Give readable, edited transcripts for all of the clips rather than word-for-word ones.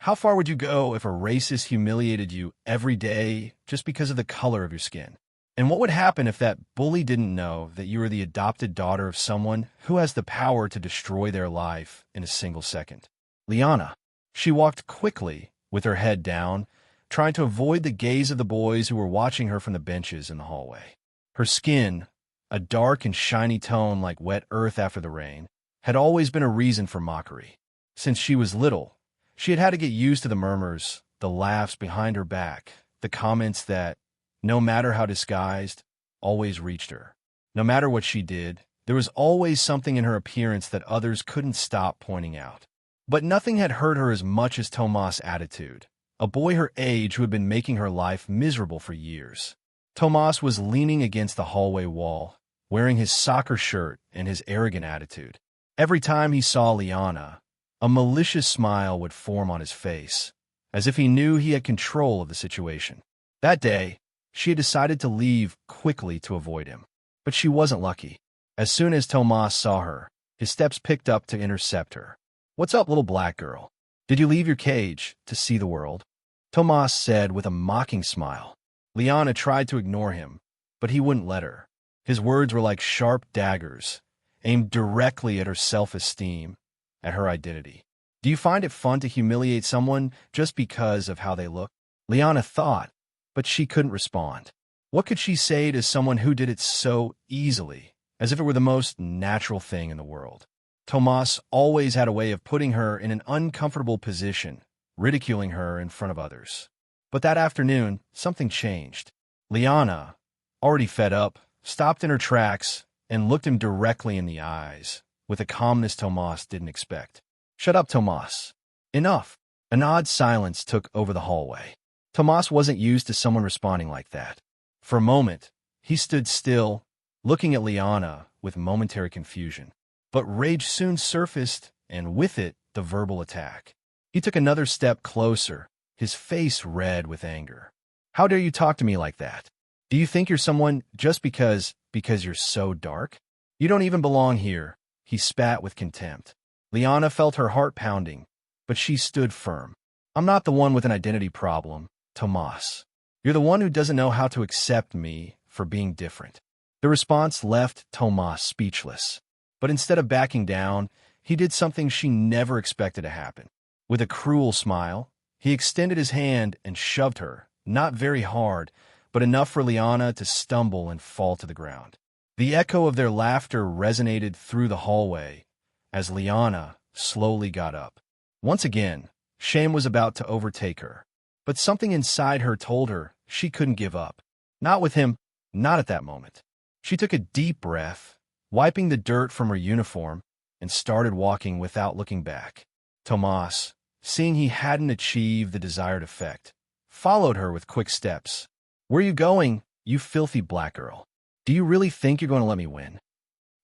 How far would you go if a racist humiliated you every day just because of the color of your skin? And what would happen if that bully didn't know that you were the adopted daughter of someone who has the power to destroy their life in a single second? Liana. She walked quickly, with her head down, trying to avoid the gaze of the boys who were watching her from the benches in the hallway. Her skin, a dark and shiny tone like wet earth after the rain, had always been a reason for mockery. Since she was little, she had to get used to the murmurs, the laughs behind her back, the comments that, no matter how disguised, always reached her. No matter what she did, there was always something in her appearance that others couldn't stop pointing out. But nothing had hurt her as much as Tomas' attitude, a boy her age who had been making her life miserable for years. Tomas was leaning against the hallway wall, wearing his soccer shirt and his arrogant attitude. Every time he saw Liana, a malicious smile would form on his face, as if he knew he had control of the situation. That day, she had decided to leave quickly to avoid him. But she wasn't lucky. As soon as Tomas saw her, his steps picked up to intercept her. "What's up, little black girl? Did you leave your cage to see the world?" Tomas said with a mocking smile. Liana tried to ignore him, but he wouldn't let her. His words were like sharp daggers, aimed directly at her self-esteem, at her identity. "Do you find it fun to humiliate someone just because of how they look?" Liana thought, but she couldn't respond. What could she say to someone who did it so easily, as if it were the most natural thing in the world? Tomas always had a way of putting her in an uncomfortable position, ridiculing her in front of others. But that afternoon, something changed. Liana, already fed up, stopped in her tracks and looked him directly in the eyes, with a calmness Tomas didn't expect. "Shut up, Tomas. Enough." An odd silence took over the hallway. Tomas wasn't used to someone responding like that. For a moment, he stood still, looking at Liana with momentary confusion. But rage soon surfaced, and with it, the verbal attack. He took another step closer, his face red with anger. "How dare you talk to me like that? Do you think you're someone just because you're so dark? You don't even belong here," he spat with contempt. Liana felt her heart pounding, but she stood firm. "I'm not the one with an identity problem, Tomas. You're the one who doesn't know how to accept me for being different." The response left Tomas speechless. But instead of backing down, he did something she never expected to happen. With a cruel smile, he extended his hand and shoved her, not very hard, but enough for Liana to stumble and fall to the ground. The echo of their laughter resonated through the hallway as Liana slowly got up. Once again, shame was about to overtake her, but something inside her told her she couldn't give up. Not with him, not at that moment. She took a deep breath, wiping the dirt from her uniform, and started walking without looking back. Tomas, seeing he hadn't achieved the desired effect, followed her with quick steps. "Where are you going, you filthy black girl? Do you really think you're going to let me win?"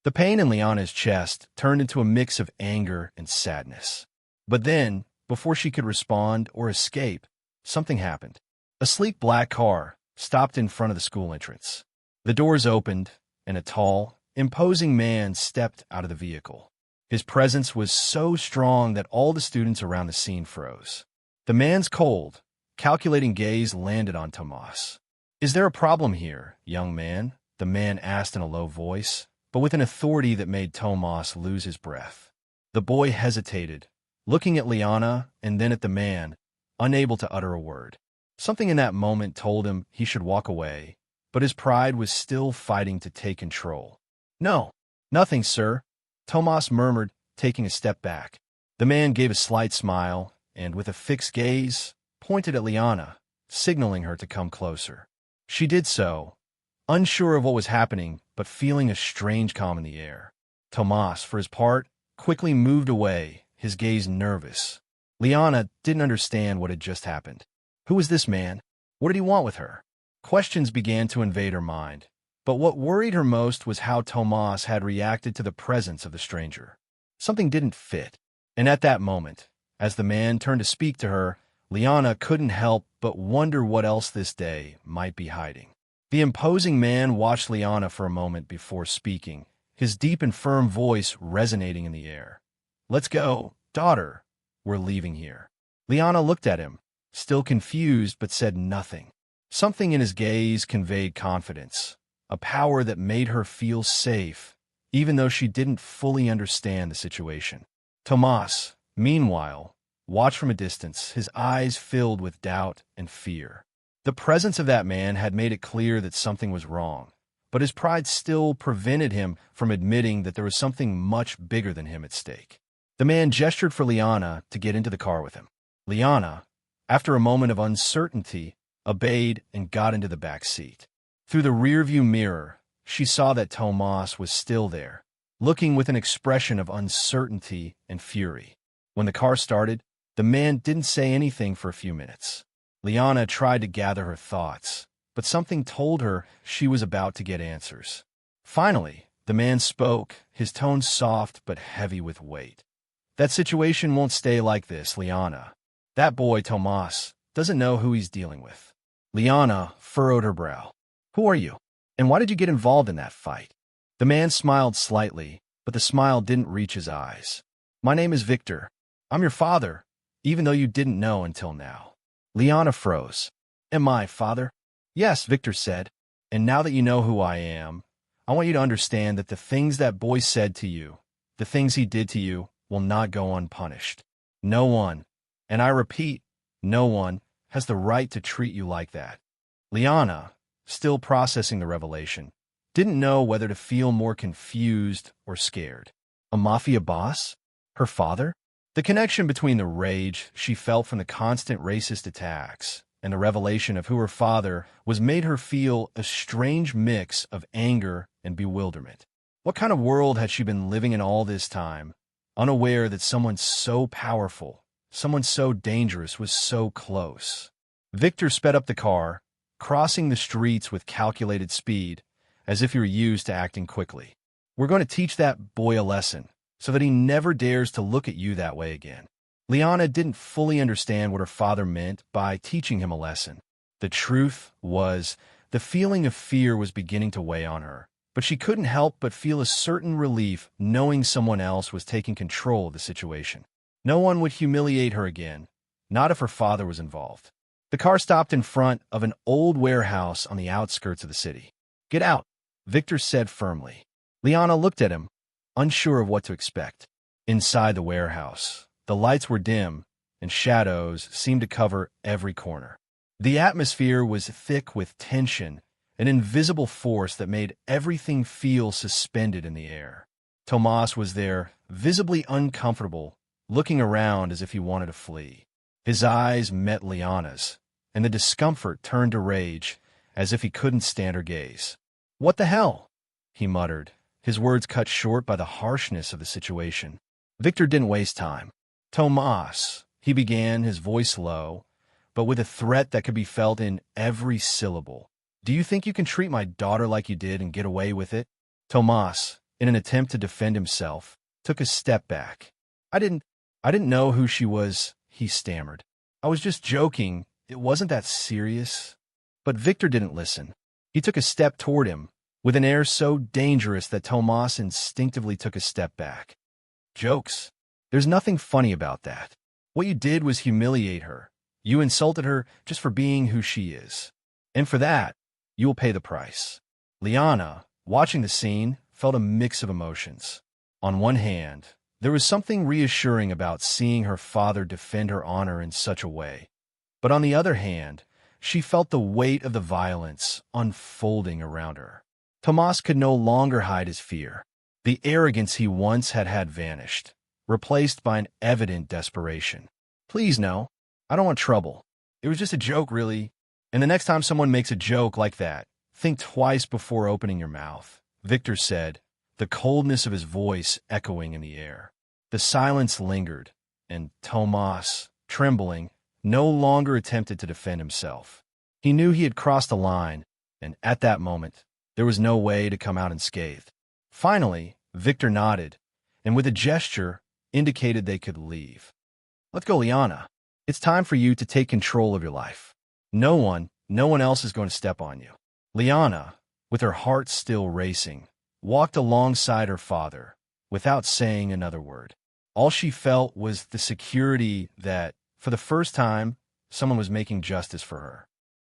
The pain in Liana's chest turned into a mix of anger and sadness. But then, before she could respond or escape, something happened. A sleek black car stopped in front of the school entrance. The doors opened, and a tall, imposing man stepped out of the vehicle. His presence was so strong that all the students around the scene froze. The man's cold, calculating gaze landed on Tomas. "Is there a problem here, young man?" the man asked in a low voice, but with an authority that made Tomas lose his breath. The boy hesitated, looking at Liana and then at the man, unable to utter a word. Something in that moment told him he should walk away, but his pride was still fighting to take control. "No, nothing, sir," Tomas murmured, taking a step back. The man gave a slight smile and, with a fixed gaze, pointed at Liana, signaling her to come closer. She did so, unsure of what was happening, but feeling a strange calm in the air. Tomas, for his part, quickly moved away, his gaze nervous. Liana didn't understand what had just happened. Who was this man? What did he want with her? Questions began to invade her mind. But what worried her most was how Tomas had reacted to the presence of the stranger. Something didn't fit. And at that moment, as the man turned to speak to her, Liana couldn't help but wonder what else this day might be hiding. The imposing man watched Liana for a moment before speaking, his deep and firm voice resonating in the air. "Let's go, daughter. We're leaving here." Liana looked at him, still confused, but said nothing. Something in his gaze conveyed confidence, a power that made her feel safe, even though she didn't fully understand the situation. Tomas, meanwhile, watched from a distance, his eyes filled with doubt and fear. The presence of that man had made it clear that something was wrong, but his pride still prevented him from admitting that there was something much bigger than him at stake. The man gestured for Liana to get into the car with him. Liana, after a moment of uncertainty, obeyed and got into the back seat. Through the rearview mirror, she saw that Tomas was still there, looking with an expression of uncertainty and fury. When the car started, the man didn't say anything for a few minutes. Liana tried to gather her thoughts, but something told her she was about to get answers. Finally, the man spoke, his tone soft but heavy with weight. "That situation won't stay like this, Liana. That boy, Tomas, doesn't know who he's dealing with." Liana furrowed her brow. "Who are you? And why did you get involved in that fight?" The man smiled slightly, but the smile didn't reach his eyes. "My name is Victor. I'm your father, even though you didn't know until now." Liana froze. "Am I father?" "Yes," Victor said. "And now that you know who I am, I want you to understand that the things that boy said to you, the things he did to you, will not go unpunished. No one, and I repeat, no one, has the right to treat you like that." Liana, still processing the revelation, didn't know whether to feel more confused or scared. A mafia boss? Her father? The connection between the rage she felt from the constant racist attacks and the revelation of who her father was made her feel a strange mix of anger and bewilderment. What kind of world had she been living in all this time, unaware that someone so powerful, someone so dangerous was so close? Victor sped up the car, crossing the streets with calculated speed, as if he were used to acting quickly. "We're going to teach that boy a lesson, so that he never dares to look at you that way again." Liana didn't fully understand what her father meant by teaching him a lesson. The truth was, the feeling of fear was beginning to weigh on her, but she couldn't help but feel a certain relief knowing someone else was taking control of the situation. No one would humiliate her again, not if her father was involved. The car stopped in front of an old warehouse on the outskirts of the city. "Get out," Victor said firmly. Liana looked at him, unsure of what to expect. Inside the warehouse, the lights were dim, and shadows seemed to cover every corner. The atmosphere was thick with tension, an invisible force that made everything feel suspended in the air. Tomas was there, visibly uncomfortable, looking around as if he wanted to flee. His eyes met Liana's, and the discomfort turned to rage, as if he couldn't stand her gaze. "What the hell?" he muttered, his words cut short by the harshness of the situation. Victor didn't waste time. "Tomas," he began, his voice low, but with a threat that could be felt in every syllable. "Do you think you can treat my daughter like you did and get away with it?" Tomas, in an attempt to defend himself, took a step back. I didn't know who she was," he stammered. "I was just joking. It wasn't that serious." But Victor didn't listen. He took a step toward him, with an air so dangerous that Tomas instinctively took a step back. "Jokes? There's nothing funny about that. What you did was humiliate her. You insulted her just for being who she is. And for that, you will pay the price." Liana, watching the scene, felt a mix of emotions. On one hand, there was something reassuring about seeing her father defend her honor in such a way. But on the other hand, she felt the weight of the violence unfolding around her. Tomas could no longer hide his fear. The arrogance he once had vanished, replaced by an evident desperation. "Please, no. I don't want trouble. It was just a joke, really. And the next time someone makes a joke like that, think twice before opening your mouth," Victor said, the coldness of his voice echoing in the air. The silence lingered, and Tomas, trembling, no longer attempted to defend himself. He knew he had crossed a line, and at that moment, there was no way to come out unscathed. Finally, Victor nodded, and with a gesture, indicated they could leave. "Let's go, Liana. It's time for you to take control of your life. No one else is going to step on you." Liana, with her heart still racing, walked alongside her father, without saying another word. All she felt was the security that, For the first time, someone was making justice for her.